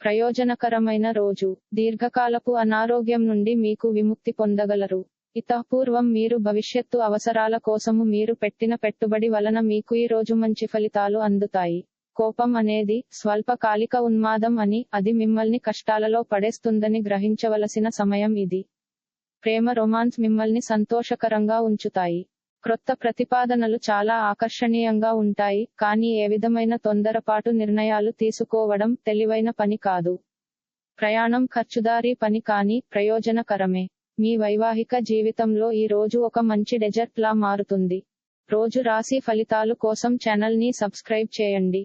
ప్రయోజనకరమైన రోజు. దీర్ఘకాలపు అనారోగ్యం నుండి మీకు విముక్తి పొందగలరు. ఇతపూర్వం మీరు భవిష్యత్తు అవసరాల కోసము మీరు పెట్టిన పెట్టుబడి వలన మీకు ఈ రోజు మంచి ఫలితాలు అందుతాయి. కోపం అనేది స్వల్పకాలిక ఉన్మాదం అని, అది మిమ్మల్ని కష్టాలలో పడేస్తుందని గ్రహించవలసిన సమయం ఇది. ప్రేమ రొమాన్స్ మిమ్మల్ని సంతోషకరంగా ఉంచుతాయి. క్రొత్త ప్రతిపాదనలు చాలా ఆకర్షణీయంగా ఉంటాయి, కానీ ఏ విధమైన తొందరపాటు నిర్ణయాలు తీసుకోవడం తెలివైన పని కాదు. ప్రయాణం ఖర్చుదారీ పని కానీ ప్రయోజనకరమే. మీ వైవాహిక జీవితంలో ఈ రోజు ఒక మంచి డెజర్ట్ లా మారుతుంది. రోజు రాశి ఫలితాలు కోసం ఛానల్ ని సబ్స్క్రైబ్ చేయండి.